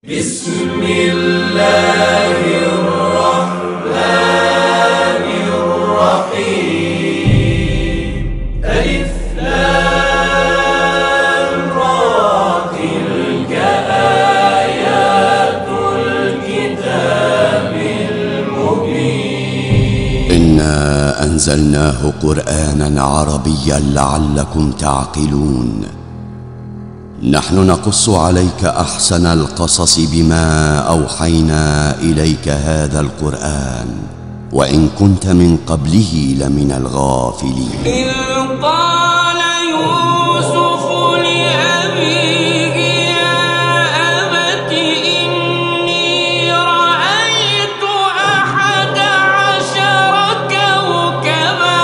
بسم الله الرحمن الرحيم. ألف لام را، تلك آيات الكتاب المبين. إنا أنزلناه قرآنا عربيا لعلكم تعقلون. نحن نقص عليك أحسن القصص بما أوحينا إليك هذا القرآن وإن كنت من قبله لمن الغافلين. إذ قال يوسف لأبيه يا أبت إني رأيت 11 كوكبا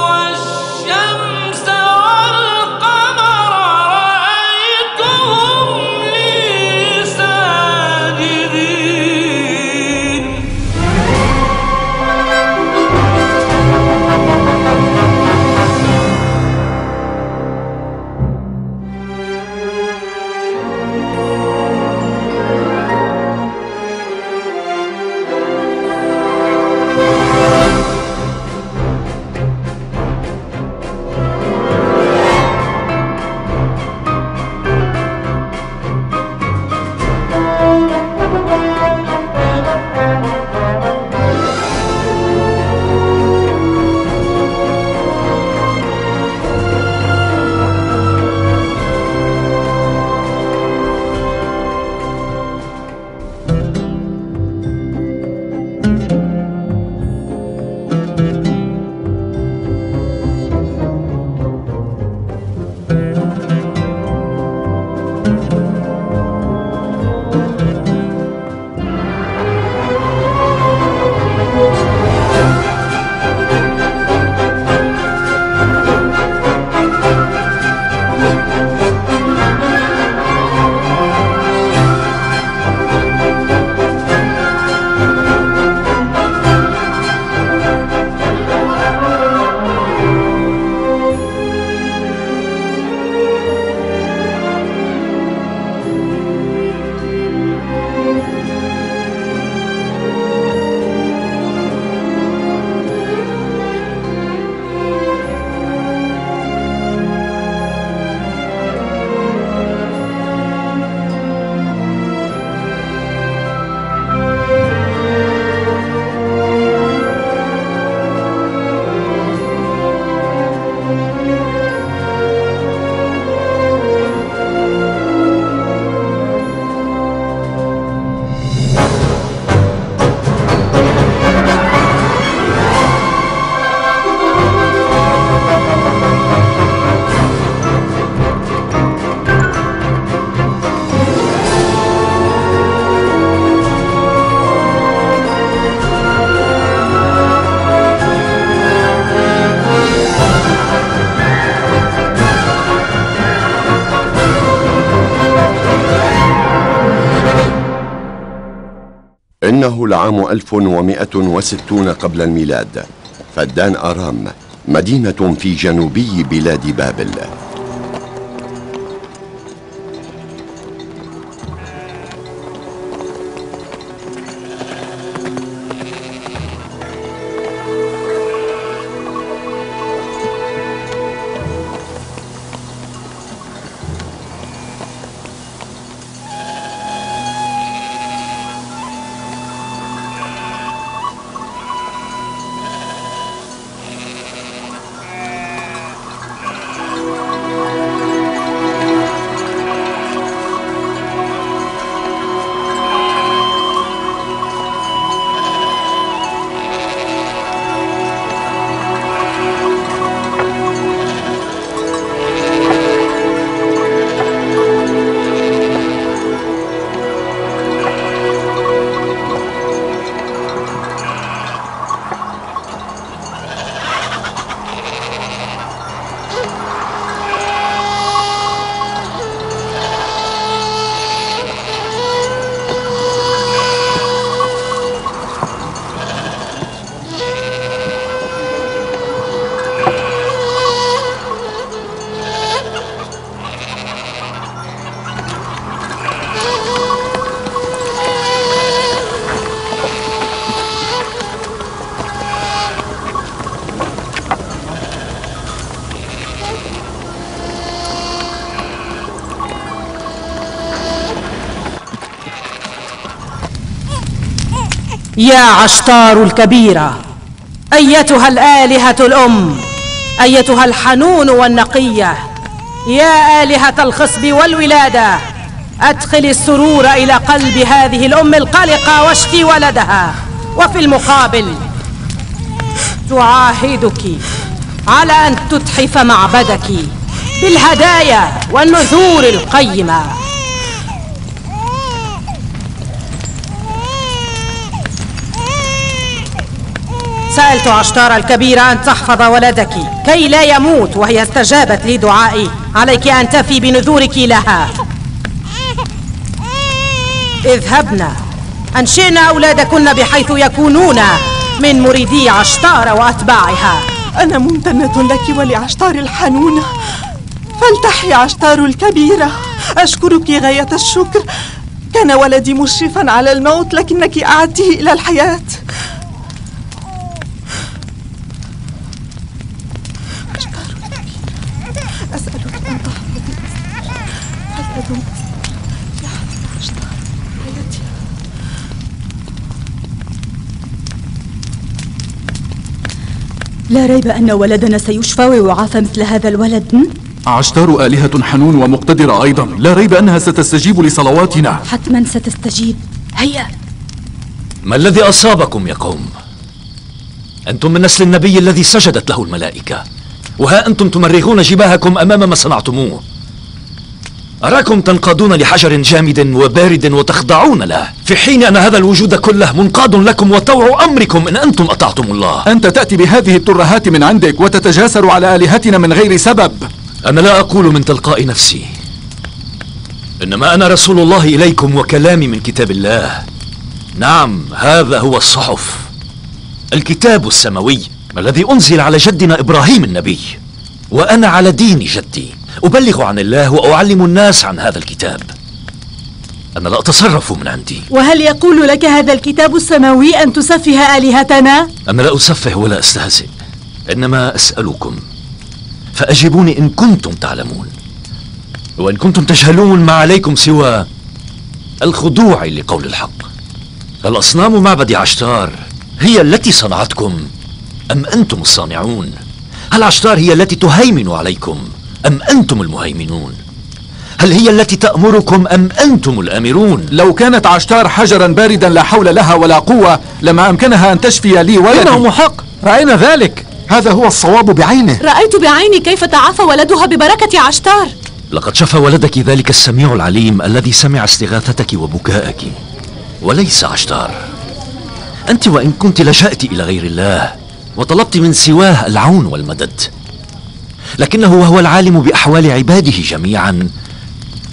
والشمس والقمر رأيتهم لي ساجدين. إنه العام 1160 قبل الميلاد. فدان أرام مدينة في جنوبي بلاد بابل. يا عشتار الكبيرة، أيتها الآلهة الأم، أيتها الحنون والنقية، يا آلهة الخصب والولادة، أدخل السرور إلى قلب هذه الأم القلقة واشفي ولدها. وفي المقابل تعاهدك على أن تتحف معبدك بالهدايا والنذور القيمة. سألت عشتار الكبيرة أن تحفظ ولدك كي لا يموت، وهي استجابت لدعائي. عليك أن تفي بنذورك لها. اذهبنا أنشئنا أولادكن بحيث يكونون من مريدي عشتار وأتباعها. أنا ممتنة لك ولعشتار الحنونة، فلتحي عشتار الكبيرة. أشكرك غاية الشكر. كان ولدي مشرفا على الموت، لكنك أعدته إلى الحياة. عشتار الكبيرة، أسألك أن تحفظي أسأل عشتار حياتها. لا ريب أن ولدنا سيشفى ويعافى مثل هذا الولد. عشتار آلهة حنون ومقتدرة أيضا، لا ريب أنها ستستجيب لصلواتنا. حتما ستستجيب. هيا. ما الذي أصابكم يا قوم؟ أنتم من نسل النبي الذي سجدت له الملائكة، وها أنتم تمرغون جباهكم أمام ما صنعتموه. أراكم تنقادون لحجر جامد وبارد وتخضعون له، في حين أن هذا الوجود كله منقاد لكم وطوع أمركم إن أنتم أطعتم الله. أنت تأتي بهذه الترهات من عندك وتتجاسر على آلهتنا من غير سبب. أنا لا أقول من تلقاء نفسي، إنما أنا رسول الله إليكم وكلامي من كتاب الله. نعم، هذا هو الصحف، الكتاب السماوي الذي أنزل على جدنا إبراهيم النبي، وأنا على دين جدي أبلغ عن الله وأعلم الناس عن هذا الكتاب. أنا لا أتصرف من عندي. وهل يقول لك هذا الكتاب السماوي أن تسفه آلهتنا؟ أنا لا أسفه ولا أستهزئ، إنما أسألكم فأجيبوني إن كنتم تعلمون، وإن كنتم تجهلون ما عليكم سوى الخضوع لقول الحق. الأصنام معبد عشتار هي التي صنعتكم أم أنتم الصانعون؟ هل عشتار هي التي تهيمن عليكم أم أنتم المهيمنون؟ هل هي التي تأمركم أم أنتم الآمرون؟ لو كانت عشتار حجرا باردا لا حول لها ولا قوة لما أمكنها أن تشفي لي ولدي. إنه محق، رأينا ذلك. هذا هو الصواب بعينه. رأيت بعيني كيف تعافى ولدها ببركة عشتار. لقد شفى ولدك ذلك السميع العليم الذي سمع استغاثتك وبكاءك، وليس عشتار. أنت وإن كنت لجأت إلى غير الله وطلبت من سواه العون والمدد، لكنه وهو العالم بأحوال عباده جميعا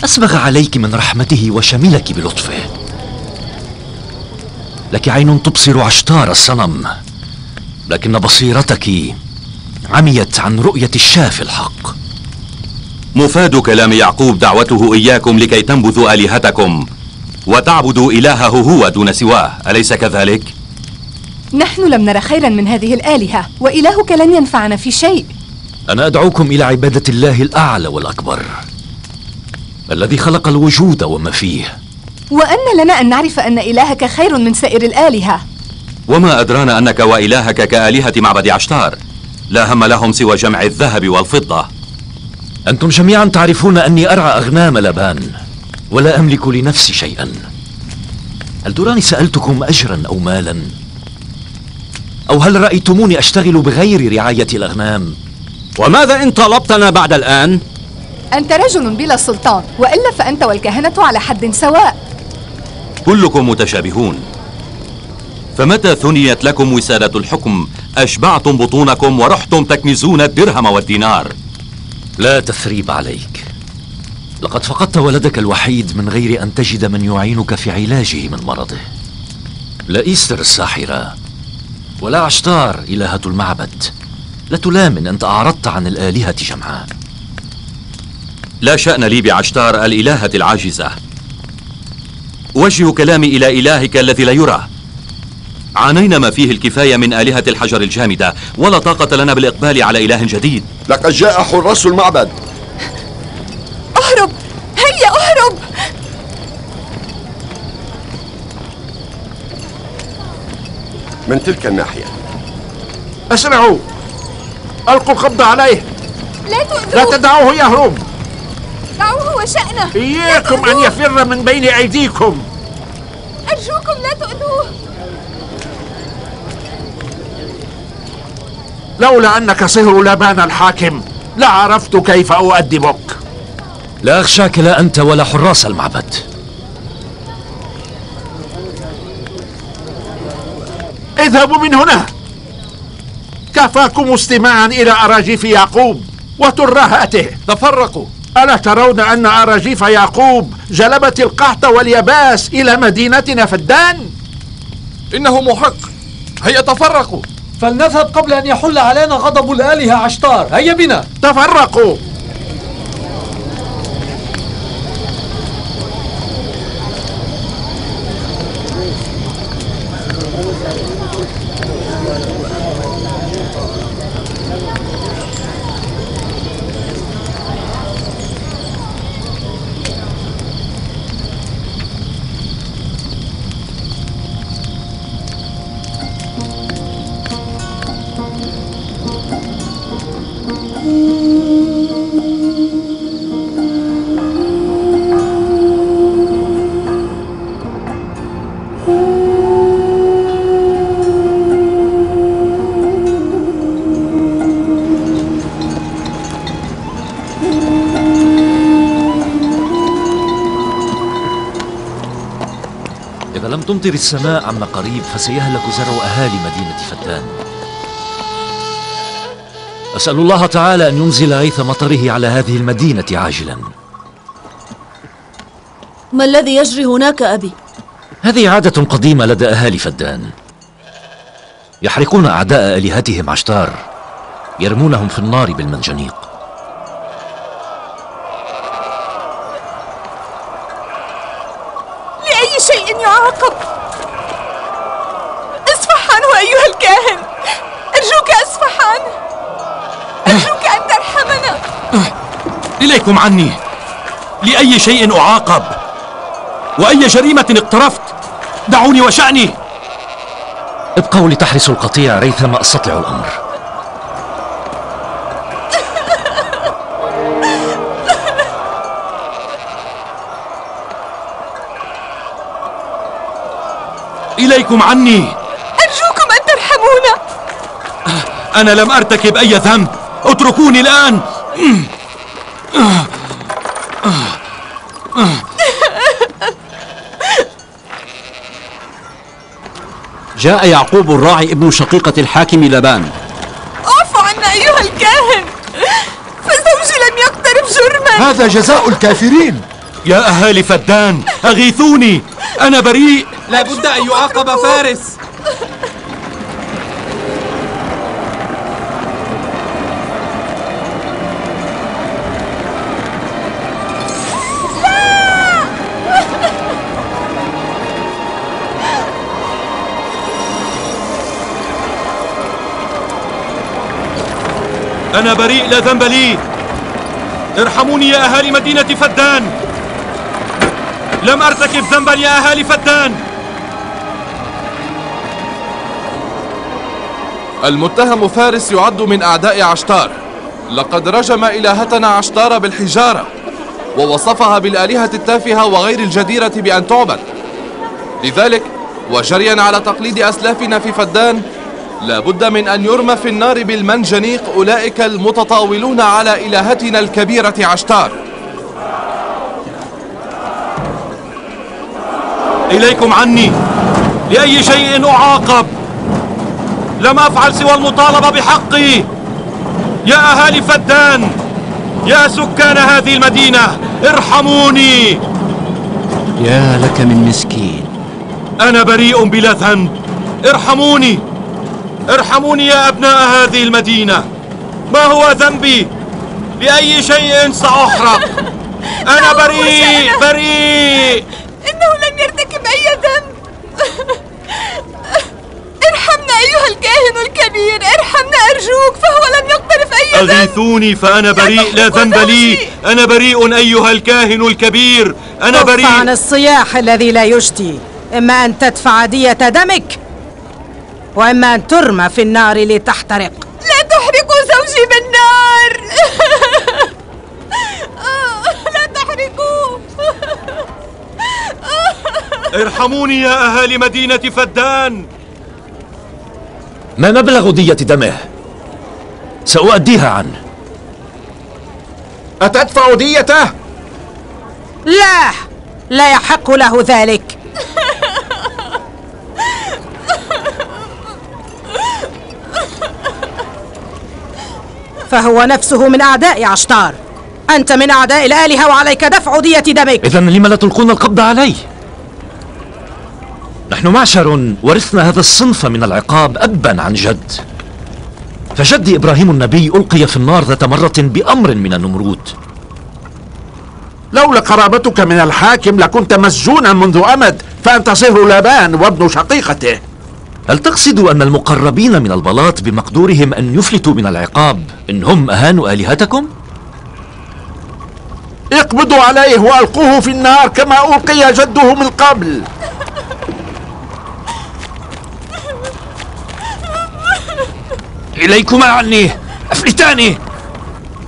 أسبغ عليك من رحمته وشملك بلطفه. لك عين تبصر عشتار الصنم، لكن بصيرتك عميت عن رؤية الشافي الحق. مفاد كلام يعقوب دعوته إياكم لكي تنبذوا آلهتكم وتعبدوا إلهه هو دون سواه، أليس كذلك؟ نحن لم نر خيرا من هذه الآلهة، وإلهك لن ينفعنا في شيء. أنا أدعوكم إلى عبادة الله الأعلى والأكبر الذي خلق الوجود وما فيه. وأن لنا أن نعرف أن إلهك خير من سائر الآلهة. وما أدرانا أنك وإلهك كآلهة معبد عشتار لا هم لهم سوى جمع الذهب والفضة. أنتم جميعا تعرفون أني أرعى أغنام لبان ولا أملك لنفسي شيئا. هل تراني سألتكم أجرا أو مالا؟ أو هل رأيتموني أشتغل بغير رعاية الأغنام؟ وماذا إن طلبتنا بعد الآن؟ أنت رجل بلا سلطان، وإلا فأنت والكهنة على حد سواء. كلكم متشابهون، فمتى ثنيت لكم وسادة الحكم أشبعتم بطونكم ورحتم تكنزون الدرهم والدينار. لا تثريب عليك، لقد فقدت ولدك الوحيد من غير أن تجد من يعينك في علاجه من مرضه. لا إيستر الساحرة ولا عشتار إلهة المعبد لا تلام إن أنت أعرضت عن الآلهة جمعاء. لا شأن لي بعشتار الإلهة العاجزة. وجه كلامي إلى إلهك الذي لا يرى. عانينا ما فيه الكفاية من آلهة الحجر الجامدة، ولا طاقة لنا بالإقبال على إله جديد. لقد جاء حراس المعبد. اهرب، هيا اهرب. من تلك الناحية. اسرعوا، ألقوا القبض عليه، لا تؤذوه، لا تدعوه يهرب، دعوه وشأنه. إياكم أن يفر من بين أيديكم. أرجوكم لا تؤذوه. لولا أنك صهر لبان الحاكم لعرفت كيف أؤدبك. لا أخشاك لا أنت ولا حراس المعبد. اذهبوا من هنا، كفاكم استماعا إلى أراجيف يعقوب وترهاته. تفرقوا. ألا ترون أن أراجيف يعقوب جلبت القحط واليباس إلى مدينتنا فدان؟ إنه محق. هيا تفرقوا. فلنذهب قبل أن يحل علينا غضب الآلهة عشتار. هيا بنا. تفرقوا. إذا لم تمطر السماء عما قريب فسيهلك زرع أهالي مدينة فدان. أسأل الله تعالى أن ينزل غيث مطره على هذه المدينة عاجلا. ما الذي يجري هناك أبي؟ هذه عادة قديمة لدى أهالي فدان، يحرقون أعداء آلهتهم عشتار، يرمونهم في النار بالمنجنيق. لأي شيء يعاقب؟ اصفح عنه أيها الكاهن، أرجوك اصفح عنه، أرجوك أن ترحمنا. إليكم عني، لأي شيء أعاقب وأي جريمة اقترفت؟ دعوني وشأني. ابقوا لتحرسوا القطيع ريثما أستطيع الأمر. إليكم عني، أرجوكم أن ترحمونا. أنا لم أرتكب أي ذنب، اتركوني الآن. جاء يعقوب الراعي ابن شقيقة الحاكم لبان. اعفو عنا أيها الكاهن، فزوجي لم يقترف جرما. هذا جزاء الكافرين. يا أهالي فدان أغيثوني، أنا بريء. لا بد أن يعاقب فارس. أنا بريء لا ذنب لي، ارحموني يا أهالي مدينة فدان، لم أرتكب ذنبا يا أهالي فدان. المتهم فارس يعد من أعداء عشتار، لقد رجم إلهتنا عشتار بالحجارة ووصفها بالآلهة التافهة وغير الجديرة بأن تعبد. لذلك وجريا على تقليد أسلافنا في فدان لا بد من أن يرمى في النار بالمنجنيق أولئك المتطاولون على إلهتنا الكبيرة عشتار. إليكم عني، لأي شيء أعاقب؟ لم أفعل سوى المطالبة بحقي. يا أهالي فدان، يا سكان هذه المدينة، ارحموني. يا لك من مسكين. أنا بريء بلا ذنب، ارحموني، ارحموني يا أبناء هذه المدينة. ما هو ذنبي؟ لأي شيء سأحرق؟ أنا بريء بريء. إنه لم يرتكب أي ذنب. ارحمنا أيها الكاهن الكبير، ارحمنا أرجوك، فهو لم يقترف أي ذنب. أغيثوني فأنا بريء لا ذنب لي. أنا بريء أيها الكاهن الكبير، أنا بريء. كف عن الصياح الذي لا يشتي، إما أن تدفع دية دمك وإما أن ترمى في النار لتحترق. لا تحرقوا زوجي بالنار. لا تحرقوه. ارحموني يا أهالي مدينة فدان. ما مبلغ دية دمه؟ سأؤديها عنه. أتدفع ديته؟ لا يحق له ذلك. فهو نفسه من أعداء عشتار. أنت من أعداء الآلهة وعليك دفع دية دمك. إذن لم لا تلقون القبض عليه؟ نحن معشر ورثنا هذا الصنف من العقاب أبا عن جد. فجدي إبراهيم النبي ألقي في النار ذات مرة بأمر من النمرود. لولا قرابتك من الحاكم لكنت مسجونا منذ أمد، فأنت صهر لابان وابن شقيقته. هل تقصد أن المقربين من البلاط بمقدورهم أن يفلتوا من العقاب إن هم أهانوا آلهتكم؟ اقبضوا عليه وألقوه في النار كما ألقي جده من قبل. إليكما عني، أفلتاني،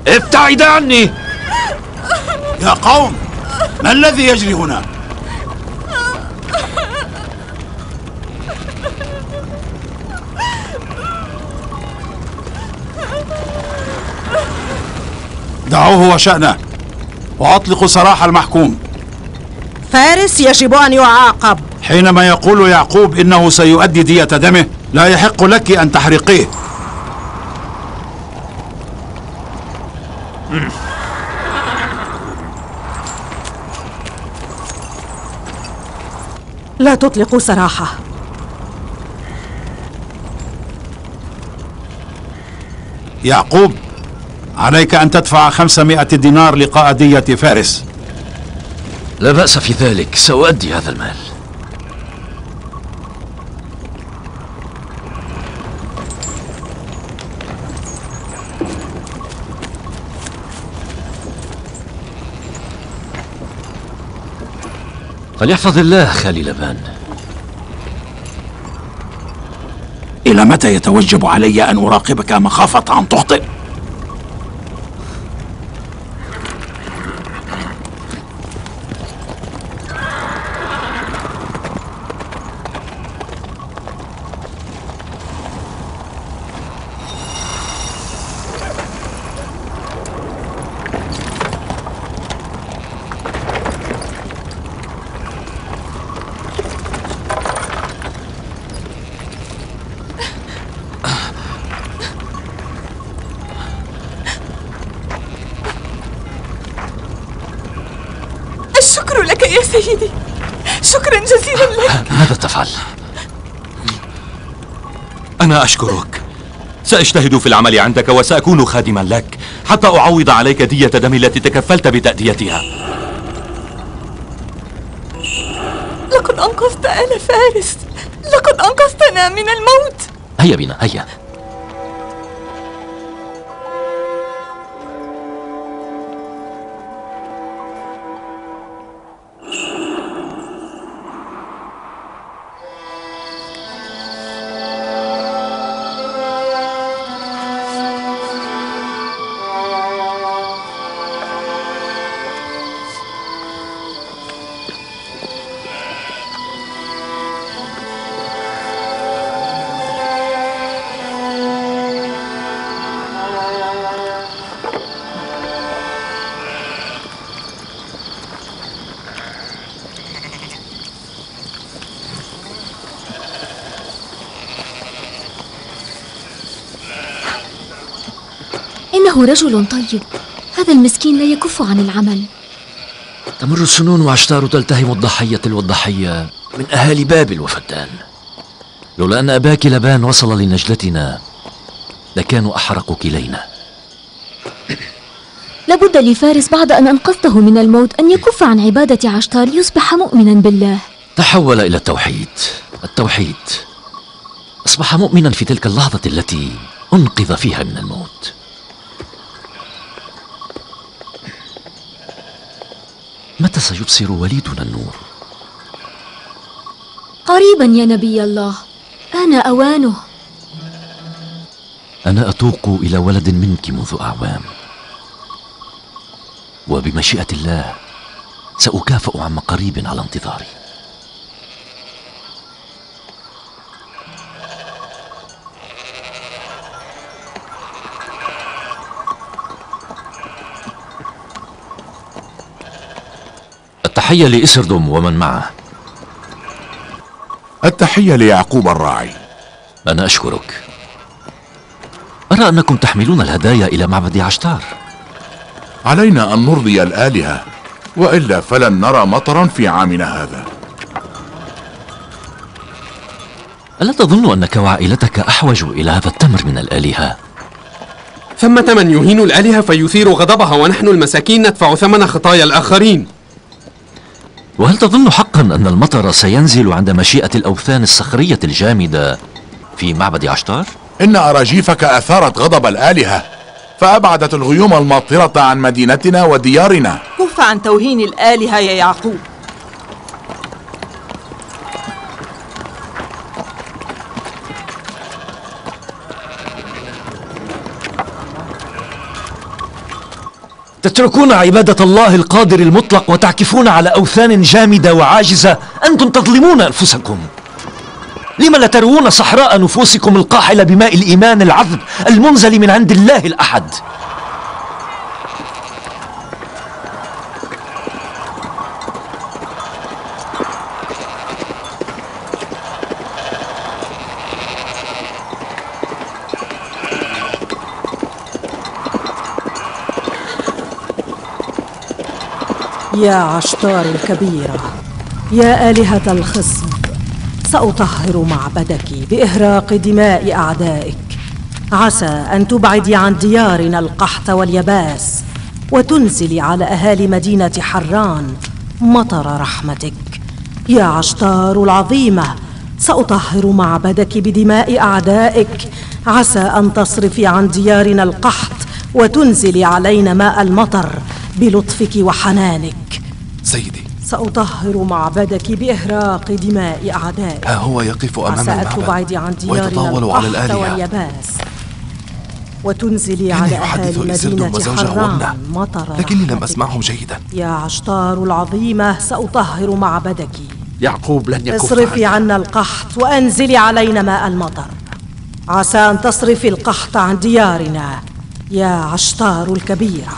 ابتعدا عني. يا قوم، ما الذي يجري هنا؟ دعوه وشأنه وأطلقوا سراح المحكوم. فارس يجب أن يعاقب. حينما يقول يعقوب إنه سيؤدي دية دمه، لا يحق لك أن تحرقيه. لا تطلقوا سراحه. يعقوب، عليك أن تدفع 500 دينار لقاء دية فارس. لا بأس في ذلك، سأؤدي هذا المال. فليحفظ الله خالي لبان. إلى متى يتوجب علي أن أراقبك مخافة أن تخطئ؟ الشكر لك يا سيدي، شكرا جزيلا لك. ماذا تفعل؟ أنا أشكرك. سأجتهد في العمل عندك وسأكون خادما لك حتى أعوض عليك دية دم التي تكفلت بتأديتها. لقد أنقذت آل فارس، لقد أنقذتنا من الموت. هيا بنا، هيا. إنه رجل طيب، هذا المسكين لا يكف عن العمل. تمر السنون وعشتار تلتهم الضحية والضحية من أهالي بابل وفدان. لولا أن أباك لبان وصل لنجلتنا لكانوا أحرقوا كلينا. لابد لفارس بعد أن أنقذته من الموت أن يكف عن عبادة عشتار ليصبح مؤمنا بالله. تحول إلى التوحيد. التوحيد. أصبح مؤمنا في تلك اللحظة التي أنقذ فيها من الموت. متى سيبصر وليدنا النور؟ قريبا يا نبي الله. حان أوانه. أنا أتوق إلى ولد منك منذ أعوام، وبمشيئة الله سأكافئ عما قريب على انتظاري. التحية لإسردم ومن معه. التحية ليعقوب الراعي. أنا أشكرك. أرى أنكم تحملون الهدايا إلى معبد عشتار. علينا أن نرضي الآلهة، وإلا فلن نرى مطرا في عامنا هذا. ألا تظن أنك وعائلتك أحوج إلى هذا التمر من الآلهة؟ ثمة من يهين الآلهة فيثير غضبها، ونحن المساكين ندفع ثمن خطايا الآخرين. وهل تظن حقا أن المطر سينزل عند مشيئة الأوثان الصخرية الجامدة في معبد عشتار؟ إن أراجيفك أثارت غضب الآلهة، فأبعدت الغيوم الماطرة عن مدينتنا وديارنا. كف عن توهين الآلهة يا يعقوب. تتركون عبادة الله القادر المطلق وتعكفون على أوثان جامدة وعاجزة. أنتم تظلمون أنفسكم. لما لا تروون صحراء نفوسكم القاحلة بماء الإيمان العذب المنزل من عند الله الأحد؟ يا عشتار الكبيرة، يا آلهة الخصب، سأطهر معبدك بإهراق دماء أعدائك. عسى أن تبعدي عن ديارنا القحط واليباس، وتنزلي على أهالي مدينة حران مطر رحمتك. يا عشتار العظيمة، سأطهر معبدك بدماء أعدائك. عسى أن تصرفي عن ديارنا القحط وتنزلي علينا ماء المطر بلطفك وحنانك. سيدي، سأطهر معبدك بإهراق دماء أعدائك. ها هو يقف أمام عسى أن المعبد تبعدي عن ديارنا ويتطاول على القحط الآلهة واليباس، وتنزلي كان على يحدث أهالي إسردم مدينة وزوجه حران وابنه، مطر لكني لم رحمتك. أسمعهم جيدا. يا عشتار العظيمة، سأطهر معبدك. يعقوب لن يكف اصرفي عنا القحط وأنزلي علينا ماء المطر. عسى أن تصرفي القحط عن ديارنا يا عشتار الكبيرة.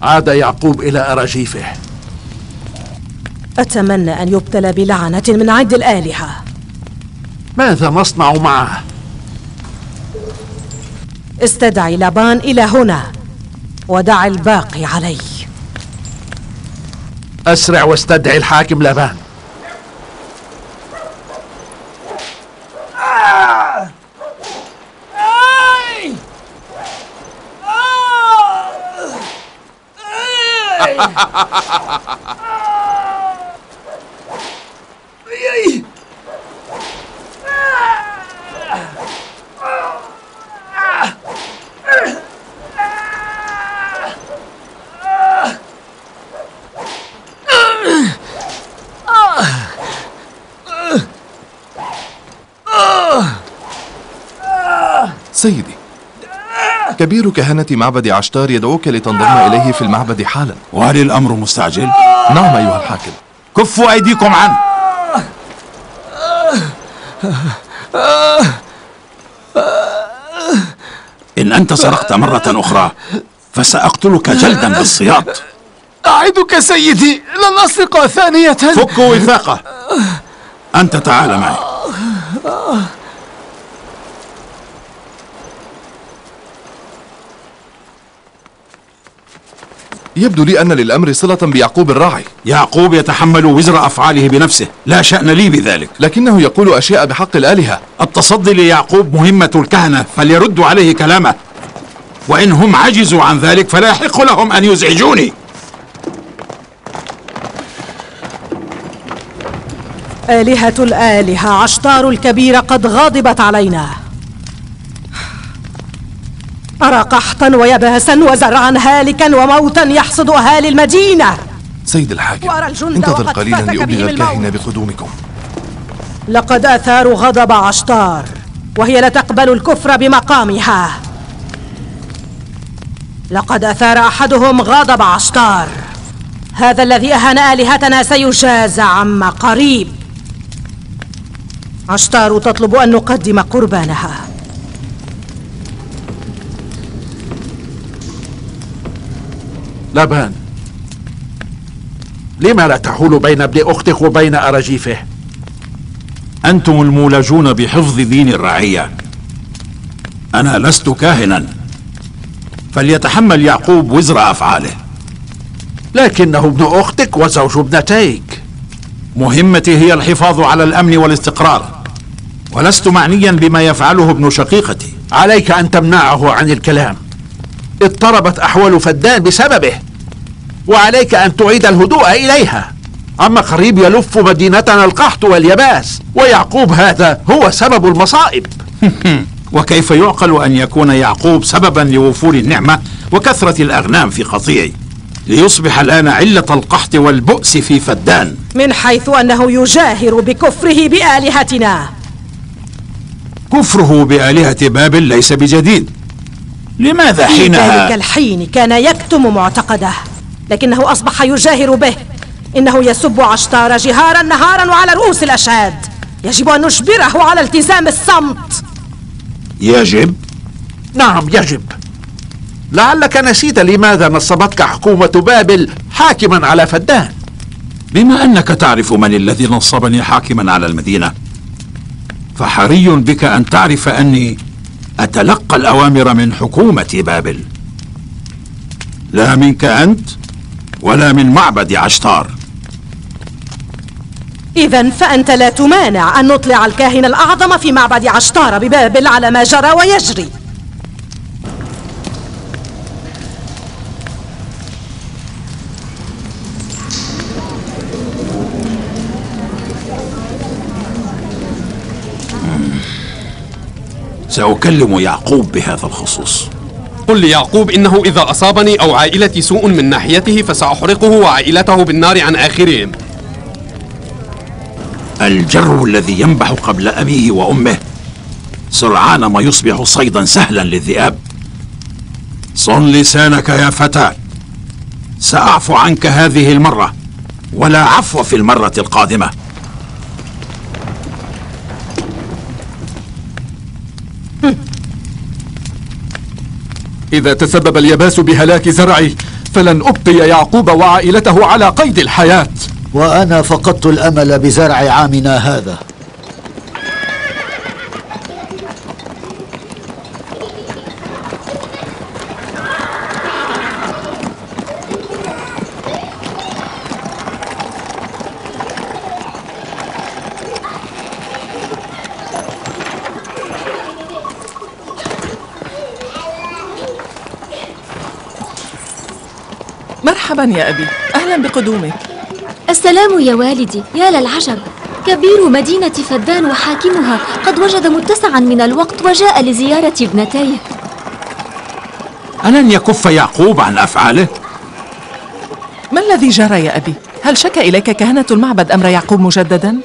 عاد يعقوب إلى أراجيفه. أتمنى أن يبتلى بلعنة من عند الآلهة. ماذا نصنع معه؟ استدعي لابان إلى هنا ودع الباقي علي. أسرع واستدعي الحاكم لابان. سيدي، كبير كهنة معبد عشتار يدعوك لتنضم إليه في المعبد حالا. وهل الأمر مستعجل؟ نعم أيها الحاكم. كفوا أيديكم عنه. إن أنت سرقت مرة أخرى فسأقتلك جلدا بالسياط. أعدك سيدي لن أسرق ثانية. فكوا وثاقه. أنت تعال معي. يبدو لي أن للأمر صلة بيعقوب الراعي. يعقوب يتحمل وزر أفعاله بنفسه، لا شأن لي بذلك. لكنه يقول أشياء بحق الآلهة. التصدي ليعقوب مهمة الكهنة، فليردوا عليه كلامه، وإن هم عجزوا عن ذلك فلا يحق لهم أن يزعجوني. آلهة الآلهة، عشتار الكبيرة قد غاضبت علينا. أرى قحطا ويباسا وزرعا هالكا وموتا يحصد أهالي المدينة. سيد الحاكم، وأرى الجند انتظر وقد قليلا فتك لأبلغ بهم الكاهن الموت. بقدومكم. لقد أثاروا غضب عشتار، وهي لا تقبل الكفر بمقامها. لقد أثار أحدهم غضب عشتار، هذا الذي أهان آلهتنا سيجازى عما قريب. عشتار تطلب أن نقدم قربانها. لابان، لما لا تحول بين ابن أختك وبين أراجيفه؟ أنتم المولجون بحفظ دين الرعية، أنا لست كاهنا، فليتحمل يعقوب وزر أفعاله. لكنه ابن أختك وزوج ابنتيك. مهمتي هي الحفاظ على الأمن والاستقرار، ولست معنيا بما يفعله ابن شقيقتي. عليك أن تمنعه عن الكلام، اضطربت أحوال فدان بسببه، وعليك أن تعيد الهدوء إليها. أما قريب يلف مدينتنا القحط واليباس، ويعقوب هذا هو سبب المصائب. وكيف يعقل أن يكون يعقوب سببا لوفور النعمة وكثرة الأغنام في قطيعي، ليصبح الآن علة القحط والبؤس في فدان؟ من حيث أنه يجاهر بكفره بآلهتنا. كفره بآلهة بابل ليس بجديد. لماذا في حينها؟ ذلك الحين كان يكتم معتقده، لكنه أصبح يجاهر به. إنه يسب عشتار جهارا نهارا وعلى رؤوس الأشهاد. يجب أن نجبره على التزام الصمت. يجب؟ نعم يجب. لعلك نسيت لماذا نصبتك حكومة بابل حاكما على فدان. بما أنك تعرف من الذي نصبني حاكما على المدينة، فحري بك أن تعرف أني أتلقى الأوامر من حكومة بابل، لا منك أنت ولا من معبد عشتار. إذن فأنت لا تمانع أن نطلع الكاهن الأعظم في معبد عشتار ببابل على ما جرى ويجري. سأكلم يعقوب بهذا الخصوص. قل ليعقوب إنه إذا أصابني أو عائلتي سوء من ناحيته فسأحرقه وعائلته بالنار عن آخرهم. الجر الذي ينبح قبل أبيه وأمه سرعان ما يصبح صيدا سهلا للذئاب. صن لسانك يا فتى، سأعفو عنك هذه المرة، ولا عفو في المرة القادمة. إذا تسبب اليباس بهلاك زرعي فلن أبقي يعقوب وعائلته على قيد الحياة. وأنا فقدت الأمل بزرع عامنا هذا. مرحبا يا أبي، أهلا بقدومك. السلام يا والدي. يا للعجب، كبير مدينة فدان وحاكمها قد وجد متسعا من الوقت وجاء لزيارة ابنتيه. ألن يكف يعقوب عن أفعاله؟ ما الذي جرى يا أبي؟ هل شك إليك كهنة المعبد أمر يعقوب مجددا؟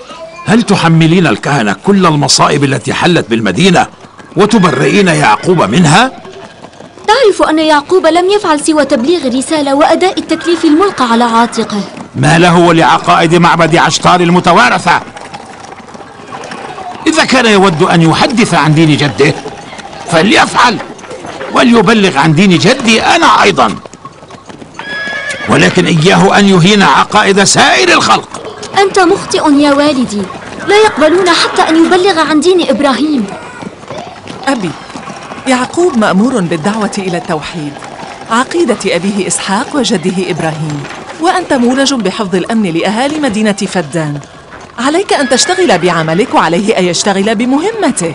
هل تحملين الكهنة كل المصائب التي حلت بالمدينة وتبرئين يعقوب منها؟ تعرف أن يعقوب لم يفعل سوى تبليغ الرسالة وأداء التكليف الملقى على عاتقه. ما له ولعقائد معبد عشتار المتوارثة؟ إذا كان يود أن يحدث عن دين جده فليفعل، وليبلغ عن دين جدي أنا أيضا، ولكن إياه أن يهين عقائد سائر الخلق. أنت مخطئ يا والدي، لا يقبلون حتى أن يبلغ عن دين إبراهيم. أبي، يعقوب مأمور بالدعوة إلى التوحيد، عقيدة أبيه إسحاق وجده إبراهيم، وأنت مولج بحفظ الأمن لأهالي مدينة فدان. عليك أن تشتغل بعملك وعليه أن يشتغل بمهمته.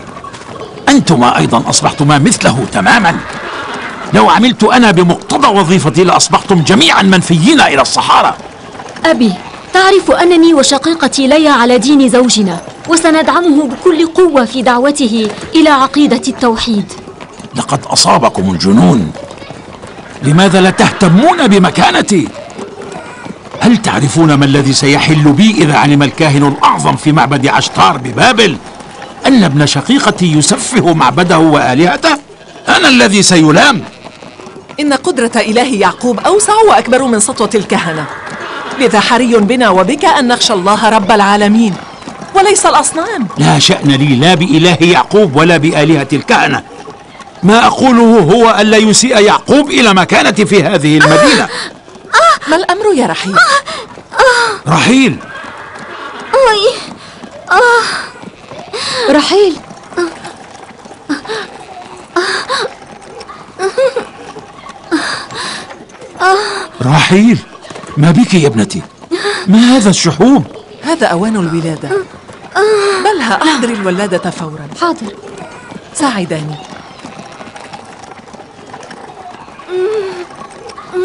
أنتما أيضا أصبحتما مثله تماما. لو عملت أنا بمقتضى وظيفتي لأصبحتم جميعا منفيين إلى الصحارى. أبي، تعرف أنني وشقيقتي ليا على دين زوجنا، وسندعمه بكل قوة في دعوته إلى عقيدة التوحيد. لقد أصابكم الجنون. لماذا لا تهتمون بمكانتي؟ هل تعرفون ما الذي سيحل بي إذا علم الكاهن الأعظم في معبد عشتار ببابل أن ابن شقيقتي يسفه معبده وآلهته؟ أنا الذي سيلام. إن قدرة إله يعقوب أوسع وأكبر من سطوة الكهنة، لذا حري بنا وبك أن نخشى الله رب العالمين وليس الأصنام. لا شأن لي لا بإله يعقوب ولا بآلهة الكهنة. ما أقوله هو ألا يسيء يعقوب إلى مكانتي في هذه المدينة. ما الأمر يا رحيل؟ رحيل رحيل، رحيل، ما بك يا ابنتي؟ ما هذا الشحوب؟ هذا أوان الولادة. بلها أحضري الولادة فورا. حاضر. ساعداني.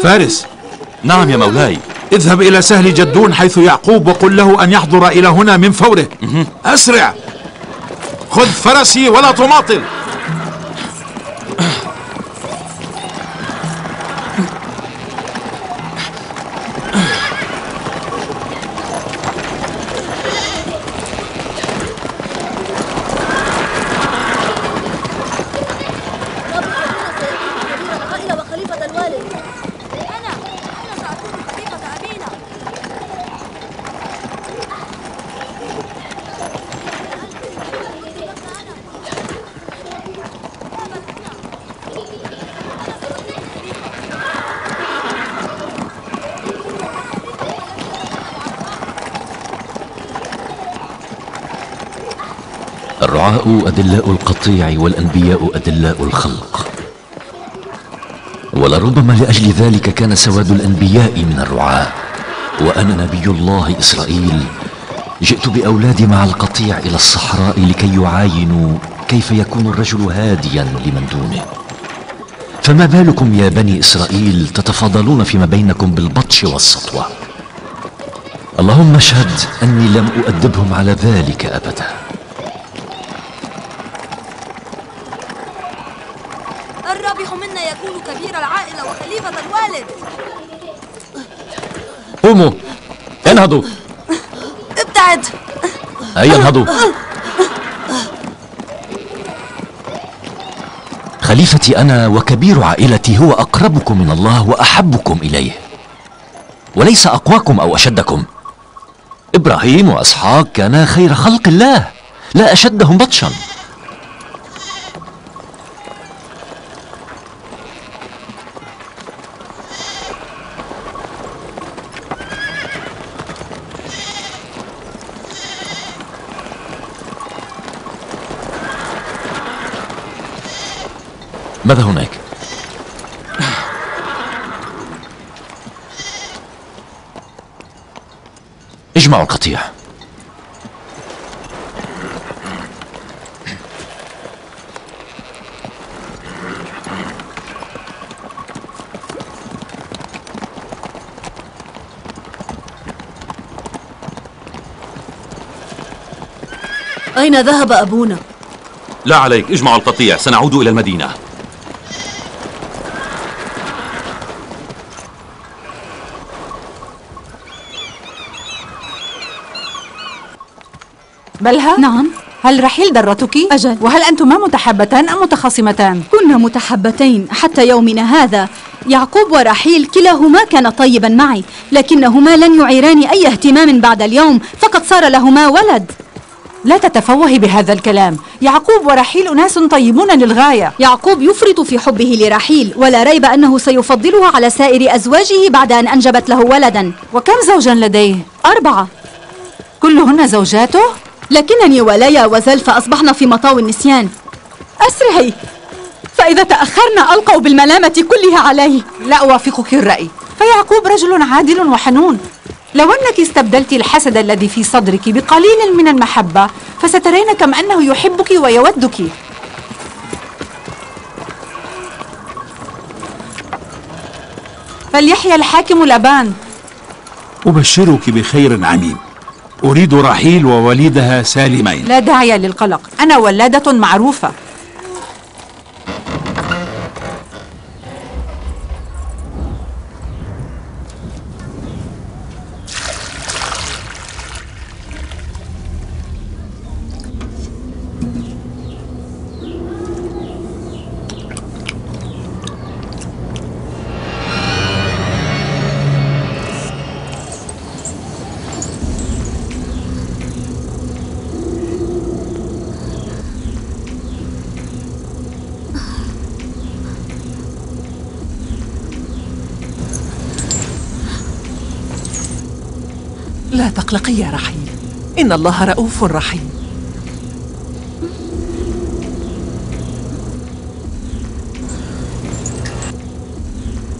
فارس. نعم يا مولاي. اذهب إلى سهل جدون حيث يعقوب وقل له أن يحضر إلى هنا من فوره. أسرع. خذ فرسي ولا تماطل. الرعاء أدلاء القطيع والأنبياء أدلاء الخلق، ولربما لأجل ذلك كان سواد الأنبياء من الرعاء، وأنا نبي الله إسرائيل جئت بأولادي مع القطيع إلى الصحراء لكي يعاينوا كيف يكون الرجل هاديا لمن دونه. فما بالكم يا بني إسرائيل تتفاضلون فيما بينكم بالبطش والسطوة؟ اللهم اشهد أني لم أؤدبهم على ذلك أبدا. الرابح منا يكون كبير العائلة وخليفة الوالد. قوموا، انهضوا. ابتعد. هيا انهضوا. خليفتي أنا وكبير عائلتي هو أقربكم من الله وأحبكم إليه، وليس أقواكم أو أشدكم. إبراهيم وإسحاق كانا خير خلق الله، لا أشدهم بطشا. ماذا هناك؟ اجمعوا القطيع. أين ذهب أبونا؟ لا عليك، اجمعوا القطيع، سنعود إلى المدينة. بلها؟ نعم. هل رحيل ضرتك؟ أجل. وهل أنتما متحبتان أم متخاصمتان؟ كنا متحبتين حتى يومنا هذا. يعقوب ورحيل كلاهما كان طيبا معي، لكنهما لن يعيران أي اهتمام بعد اليوم، فقد صار لهما ولد. لا تتفوهي بهذا الكلام. يعقوب ورحيل أناس طيبون للغاية. يعقوب يفرط في حبه لرحيل، ولا ريب أنه سيفضلها على سائر أزواجه بعد أن أنجبت له ولدا. وكم زوجا لديه؟ 4. كلهن زوجاته؟ لكنني وليا وزلفة أصبحنا في مطاو النسيان. أسرعي، فإذا تأخرنا ألقوا بالملامة كلها عليه. لا أوافقك الرأي، فيعقوب رجل عادل وحنون. لو أنك استبدلت الحسد الذي في صدرك بقليل من المحبة فسترين كم أنه يحبك ويودك. فليحيى الحاكم لابان. أبشرك بخير عميم. أريد رحيل ووليدها سالمين. لا داعي للقلق، أنا ولادة معروفة. لا تقلقي يا رحيل، إن الله رؤوف رحيم.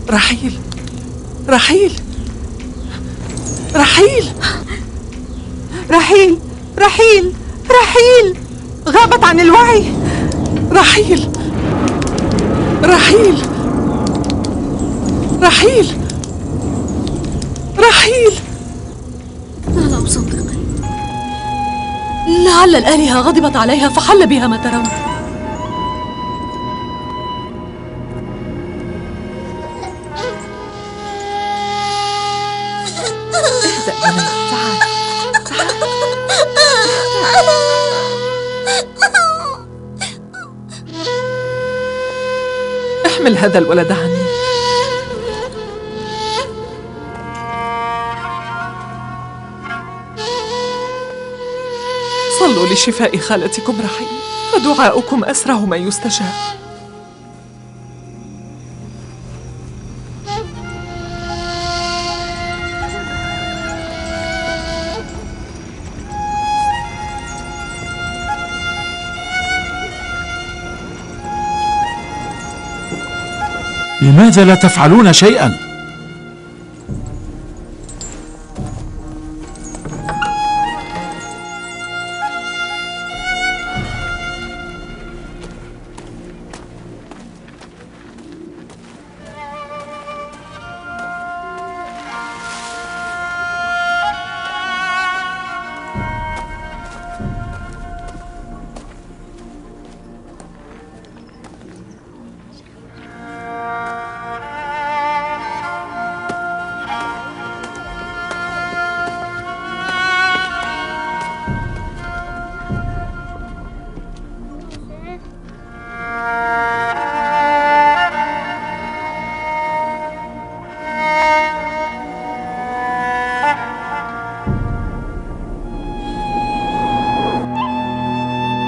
رحيل رحيل رحيل رحيل رحيل رحيل غابت عن الوعي. رحيل رحيل رحيل رحيل. لا أصدق. لعل الآلهة غضبت عليها فحل بها ما ترون. اهدأ بني، تعال احمل هذا الولد عني. صلوا لشفاء خالتكم رحيل، فدعاؤكم أسرع ما يستجاب. لماذا لا تفعلون شيئا؟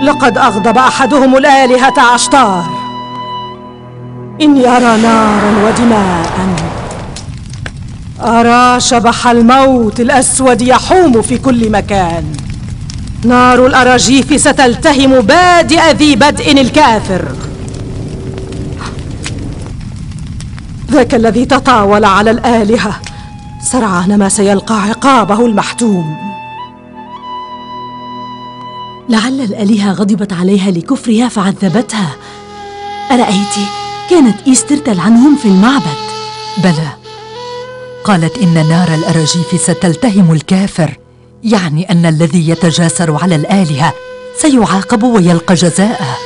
لقد أغضب أحدهم الآلهة عشتار. إني أرى نارا ودماء، أرى شبح الموت الأسود يحوم في كل مكان. نار الأراجيف ستلتهم بادئ ذي بدء الكافر، ذاك الذي تطاول على الآلهة سرعان ما سيلقى عقابه المحتوم. لعل الآلهة غضبت عليها لكفرها فعذبتها. أرأيت؟ كانت إيستر تلعنهم في المعبد. بلى، قالت إن نار الأراجيف ستلتهم الكافر، يعني أن الذي يتجاسر على الآلهة سيعاقب ويلقى جزاءه.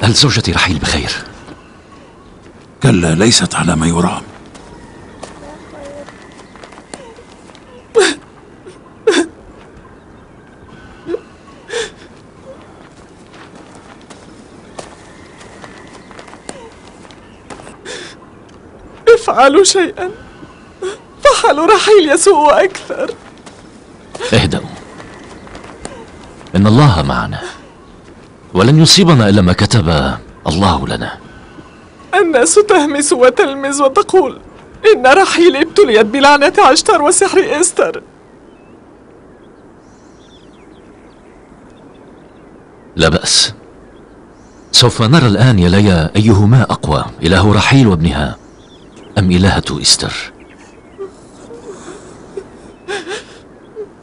هل زوجتي رحيل بخير؟ كلا، ليست على ما يرام. افعلوا شيئا، فحال رحيل يسوء أكثر. اهدأوا، إن الله معنا ولن يصيبنا إلا ما كتب الله لنا. الناس تهمس وتلمز وتقول إن رحيل ابتليت بلعنة عشتار وسحر إستر. لا بأس، سوف نرى الآن يا ليا أيهما أقوى، إله رحيل وابنها أم إلهة إستر.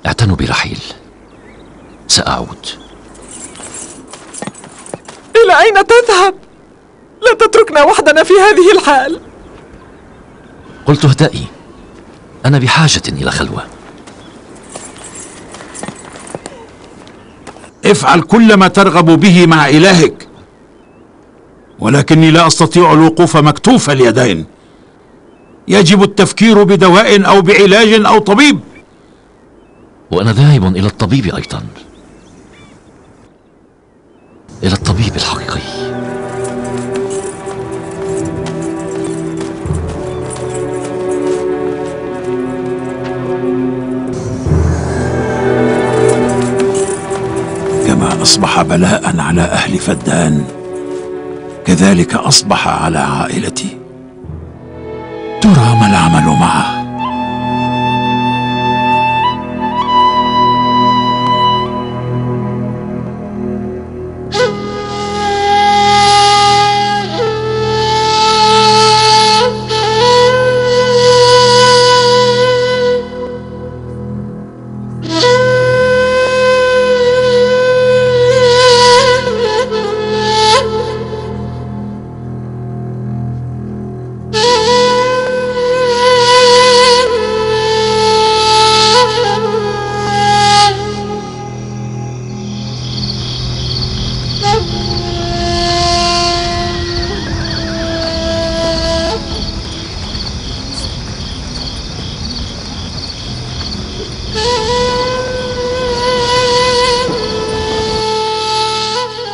اعتنوا برحيل، سأعود. إلى أين تذهب؟ لا تتركنا وحدنا في هذه الحال. قلت اهدئي، أنا بحاجة إلى خلوة. افعل كل ما ترغب به مع إلهك، ولكني لا أستطيع الوقوف مكتوف اليدين. يجب التفكير بدواء أو بعلاج أو طبيب. وأنا ذاهب إلى الطبيب أيضا، إلى الطبيب الحقيقي. أصبح بلاء على أهل فدان، كذلك أصبح على عائلتي. ترى ما العمل معه؟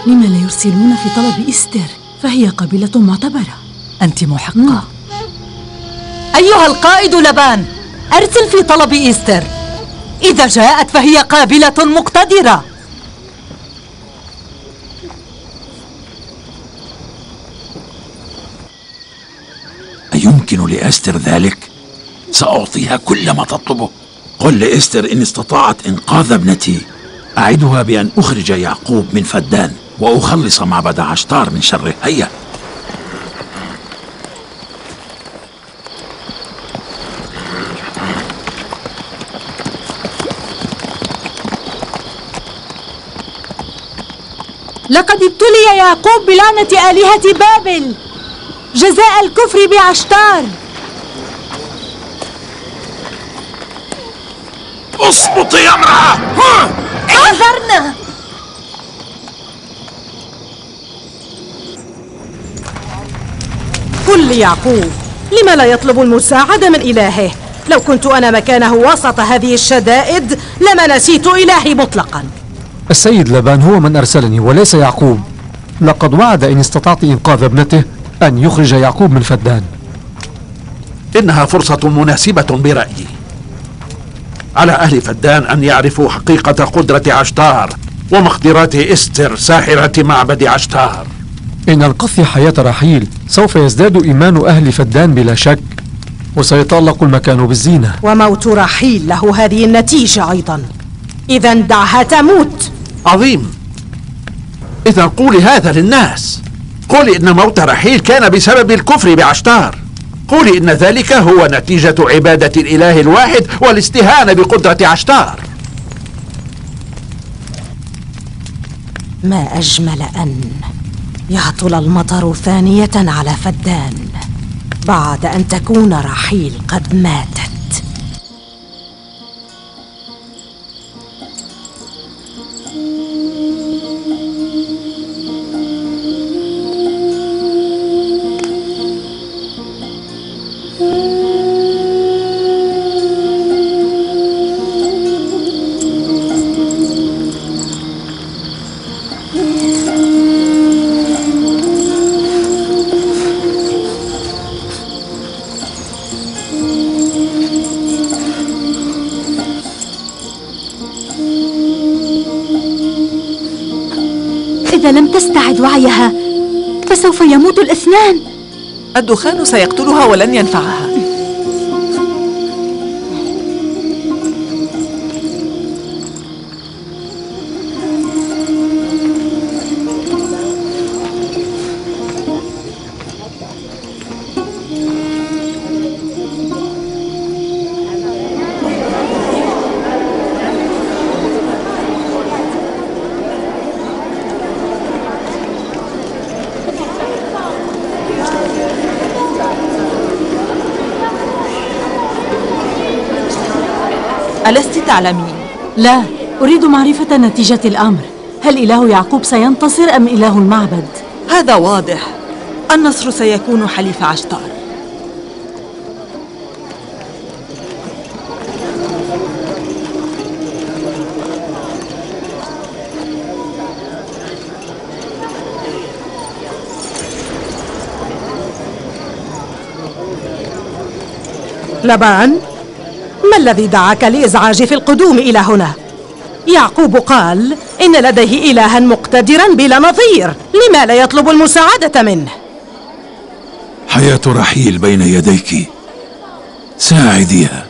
لما لا يرسلون في طلب إستر؟ فهي قابلة معتبرة. أنت محقة. أيها القائد لبان، أرسل في طلب إستر. إذا جاءت فهي قابلة مقتدرة. أيمكن لأستر ذلك؟ سأعطيها كل ما تطلبه. قل لإستر إن استطاعت إنقاذ ابنتي أعدها بأن أخرج يعقوب من فدان وأخلص معبد عشتار من شره. هيا. لقد ابتلي يعقوب بلعنة آلهة بابل جزاء الكفر بعشتار. اصمتي يا امرأة! احذرنا! قل لي يعقوب، لما لا يطلب المساعدة من إلهه؟ لو كنت أنا مكانه وسط هذه الشدائد لما نسيت إلهي مطلقا. السيد لبان هو من أرسلني وليس يعقوب. لقد وعد إن استطعت إنقاذ ابنته أن يخرج يعقوب من فدان. إنها فرصة مناسبة برأيي. على أهل فدان أن يعرفوا حقيقة قدرة عشتار ومقدرات إستر ساحرة معبد عشتار. إن انقضي حياة رحيل سوف يزداد إيمان أهل فدان بلا شك، وسيتألق المكان بالزينة. وموت رحيل له هذه النتيجة أيضا. إذا دعها تموت. عظيم. إذا قولي هذا للناس. قولي إن موت رحيل كان بسبب الكفر بعشتار. قولي إن ذلك هو نتيجة عبادة الإله الواحد والاستهانة بقدرة عشتار. ما أجمل أن يهطل المطر ثانية على فدان بعد أن تكون رحيل قد ماتت. إذا لم تستعد وعيها فسوف يموت الاثنان. الدخان سيقتلها ولن ينفعها. ألست تعلمين؟ لا، أريد معرفة نتيجة الأمر. هل إله يعقوب سينتصر أم إله المعبد؟ هذا واضح. النصر سيكون حليف عشتار. لبان، ما الذي دعاك لإزعاجي في القدوم إلى هنا؟ يعقوب قال إن لديه إلها مقتدرا بلا نظير، لما لا يطلب المساعدة منه؟ حياة رحيل بين يديك، ساعديها.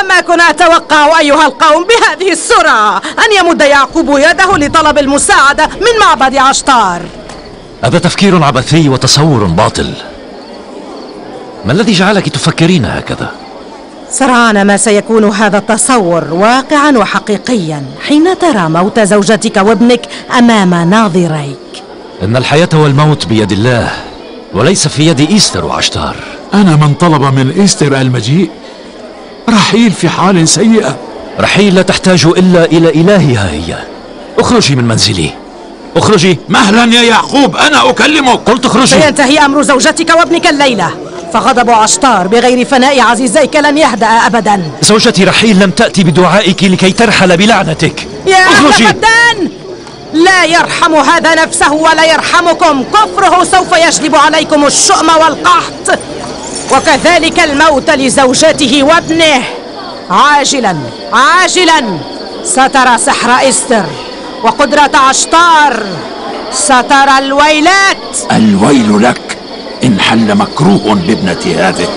لم أكن أتوقع أيها القوم بهذه السرعة أن يمد يعقوب يده لطلب المساعدة من معبد عشتار. هذا تفكير عبثي وتصور باطل. ما الذي جعلك تفكرين هكذا؟ سرعان ما سيكون هذا التصور واقعا وحقيقيا حين ترى موت زوجتك وابنك أمام ناظريك. إن الحياة والموت بيد الله وليس في يد إيستر وعشتار. أنا من طلب من إيستر المجيء. رحيل في حال سيئة. رحيل لا تحتاج إلا إلى إلهها هي. اخرجي من منزلي، اخرجي. مهلا يا يعقوب، أنا أكلمك. قلت اخرجي. سينتهي أمر زوجتك وابنك الليلة، فغضب عشتار بغير فناء عزيزيك لن يهدأ أبدا. زوجتي رحيل لم تأتي بدعائك لكي ترحل بلعنتك. يا أهل اخرجي. فدان، لا يرحم هذا نفسه ولا يرحمكم. كفره سوف يجلب عليكم الشؤم والقحط، وكذلك الموت لزوجته وابنه. عاجلا عاجلا سترى سحر إستر وقدرة عشتار، سترى الويلات. الويل لك إن حل مكروه بابنة هذه.